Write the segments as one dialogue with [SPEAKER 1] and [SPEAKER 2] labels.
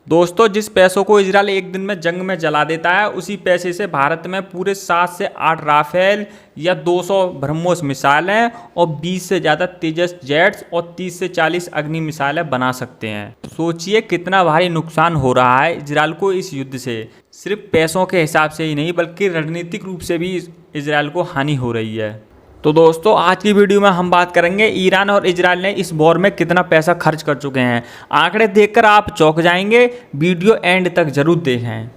[SPEAKER 1] दोस्तों, जिस पैसों को इजराइल एक दिन में जंग में जला देता है, उसी पैसे से भारत में पूरे 7 से 8 राफेल या 200 ब्रह्मोस मिसाइलें और 20 से ज़्यादा तेजस जेट्स और 30 से 40 अग्नि मिसाइलें बना सकते हैं। सोचिए कितना भारी नुकसान हो रहा है इजराइल को इस युद्ध से। सिर्फ पैसों के हिसाब से ही नहीं, बल्कि रणनीतिक रूप से भी इजराइल को हानि हो रही है। तो दोस्तों, आज की वीडियो में हम बात करेंगे ईरान और इजराइल ने इस वॉर में कितना पैसा खर्च कर चुके हैं। आंकड़े देखकर आप चौंक जाएंगे, वीडियो एंड तक जरूर देखें।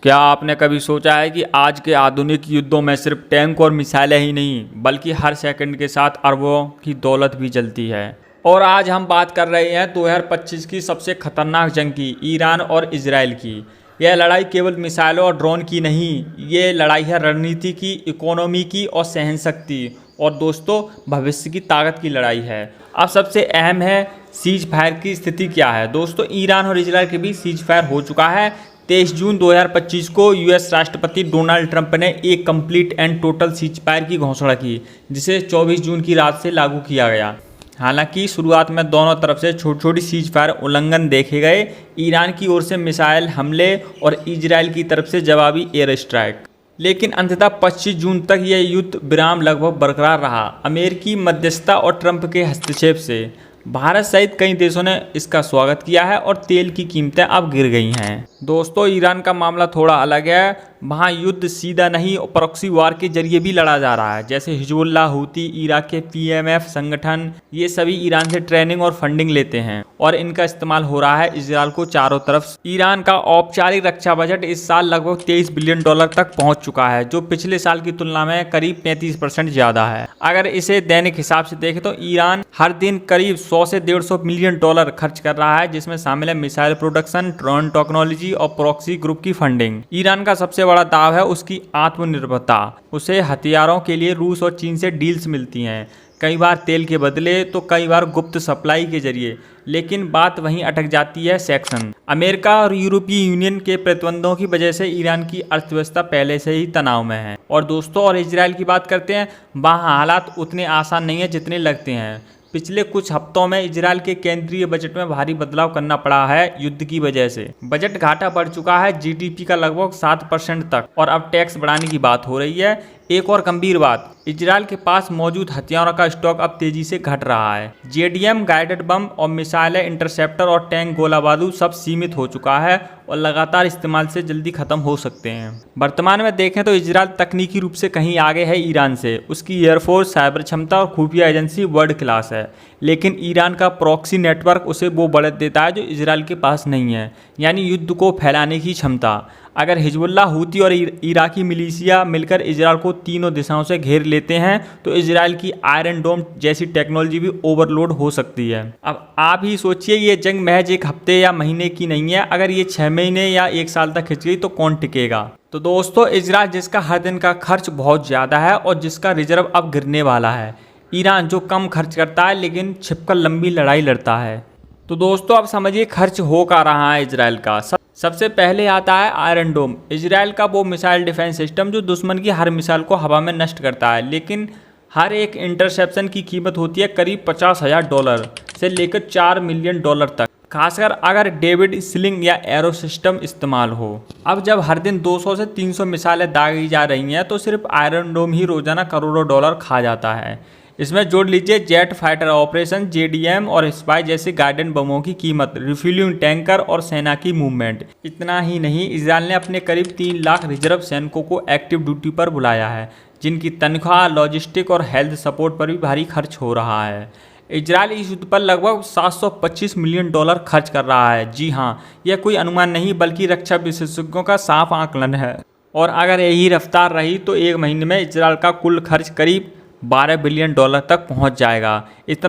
[SPEAKER 1] क्या आपने कभी सोचा है कि आज के आधुनिक युद्धों में सिर्फ टैंक और मिसाइलें ही नहीं, बल्कि हर सेकंड के साथ अरबों की दौलत भी जलती है। और आज हम बात कर रहे हैं 2025 की सबसे खतरनाक जंग की, ईरान और इजराइल की। यह लड़ाई केवल मिसाइलों और ड्रोन की नहीं, ये लड़ाई है रणनीति की, इकोनॉमी की और सहनशक्ति और दोस्तों भविष्य की ताकत की लड़ाई है। अब सबसे अहम है सीज फायर की स्थिति क्या है। दोस्तों, ईरान और इजराइल के बीच सीज फायर हो चुका है। 23 जून 2025 को यूएस राष्ट्रपति डोनाल्ड ट्रंप ने एक complete and total cease fire की घोषणा की, जिसे 24 जून की रात से लागू किया गया। हालांकि शुरुआत में दोनों तरफ से छोटी छोटी सीज फायर उल्लंघन देखे गए, ईरान की ओर से मिसाइल हमले और इजराइल की तरफ से जवाबी एयर स्ट्राइक। लेकिन अंततः 25 जून तक यह युद्ध विराम लगभग बरकरार रहा। अमेरिकी मध्यस्थता और ट्रंप के हस्तक्षेप से भारत सहित कई देशों ने इसका स्वागत किया है और तेल की कीमतें अब गिर गई हैं। दोस्तों, ईरान का मामला थोड़ा अलग है। वहाँ युद्ध सीधा नहीं, प्रॉक्सी वार के जरिए भी लड़ा जा रहा है। जैसे हिजबुल्लाह, हूती, इराक के पीएमएफ संगठन, ये सभी ईरान से ट्रेनिंग और फंडिंग लेते हैं और इनका इस्तेमाल हो रहा है इजराइल को चारों तरफ। ईरान का औपचारिक रक्षा बजट इस साल लगभग $23 बिलियन तक पहुंच चुका है, जो पिछले साल की तुलना में करीब 35% ज्यादा है। अगर इसे दैनिक हिसाब से देखें तो ईरान हर दिन करीब 100 से $150 मिलियन खर्च कर रहा है, जिसमें शामिल है मिसाइल प्रोडक्शन, ड्रोन टेक्नोलॉजी और प्रॉक्सी ग्रुप की फंडिंग। ईरान का सबसे बड़ा दाव है उसकी आत्मनिर्भरता। उसे हथियारों के लिए रूस और चीन से डील्स मिलती हैं, कई बार तेल के बदले तो कई बार गुप्त सप्लाई के जरिए। लेकिन बात वहीं अटक जाती है सैंक्शन। अमेरिका और यूरोपीय यूनियन के प्रतिबंधों की वजह से ईरान की अर्थव्यवस्था पहले से ही तनाव में है। और दोस्तों, और इजराइल की बात करते हैं, वहाँ हालात उतने आसान नहीं है जितने लगते हैं। पिछले कुछ हफ्तों में इजराइल के केंद्रीय बजट में भारी बदलाव करना पड़ा है युद्ध की वजह से। बजट घाटा बढ़ चुका है जीडीपी का लगभग 7% तक, और अब टैक्स बढ़ाने की बात हो रही है। एक और गंभीर बात, इजराइल के पास मौजूद हथियारों का स्टॉक अब तेजी से घट रहा है। जेडीएम, गाइडेड बम और मिसाइलें, इंटरसेप्टर और टैंक गोला बारूद सब सीमित हो चुका है और लगातार इस्तेमाल से जल्दी खत्म हो सकते हैं। वर्तमान में देखें तो इजराइल तकनीकी रूप से कहीं आगे है ईरान से। उसकी एयरफोर्स, साइबर क्षमता और खुफिया एजेंसी वर्ल्ड क्लास है। लेकिन ईरान का प्रॉक्सी नेटवर्क उसे वो बढ़त देता है जो इजराइल के पास नहीं है, यानी युद्ध को फैलाने की क्षमता। अगर हिजबुल्लाह, हूती और इराकी मिलिशिया मिलकर इजराइल को तीनों दिशाओं से घेर लेते हैं तो इजराइल की आयरन डोम जैसी टेक्नोलॉजी भी ओवरलोड हो सकती है। अब आप ही सोचिए, ये जंग महज एक हफ्ते या महीने की नहीं है। अगर ये 6 महीने या 1 साल तक खिंच गई तो कौन टिकेगा। तो दोस्तों, इजराइल जिसका हर दिन का खर्च बहुत ज़्यादा है और जिसका रिजर्व अब गिरने वाला है। ईरान जो कम खर्च करता है लेकिन छिपकर लंबी लड़ाई लड़ता है। तो दोस्तों, अब समझिए खर्च हो का रहा है इजराइल का। सबसे पहले आता है आयरन डोम, इजराइल का वो मिसाइल डिफेंस सिस्टम जो दुश्मन की हर मिसाइल को हवा में नष्ट करता है। लेकिन हर एक इंटरसेप्शन की कीमत होती है करीब $50,000 से लेकर $4 मिलियन तक, खासकर अगर डेविड स्लिंग या एरो सिस्टम इस्तेमाल हो। अब जब हर दिन 200 से 300 मिसाइलें दागी जा रही हैं तो सिर्फ आयरन डोम ही रोजाना करोड़ों डॉलर खा जाता है। इसमें जोड़ लीजिए जेट फाइटर ऑपरेशन, जेडीएम और स्पाई जैसे गाइडेड बमों की कीमत, रिफ्यूलिंग टैंकर और सेना की मूवमेंट। इतना ही नहीं, इजराइल ने अपने करीब 3 लाख रिजर्व सैनिकों को एक्टिव ड्यूटी पर बुलाया है, जिनकी तनख्वाह, लॉजिस्टिक और हेल्थ सपोर्ट पर भी भारी खर्च हो रहा है। इजराइल इस युद्ध पर लगभग $725 मिलियन खर्च कर रहा है। जी हाँ, यह कोई अनुमान नहीं बल्कि रक्षा विशेषज्ञों का साफ आकलन है। और अगर यही रफ्तार रही तो 1 महीने में इजराइल का कुल खर्च करीब $12 बिलियन तक पहुंच जाएगा। इतना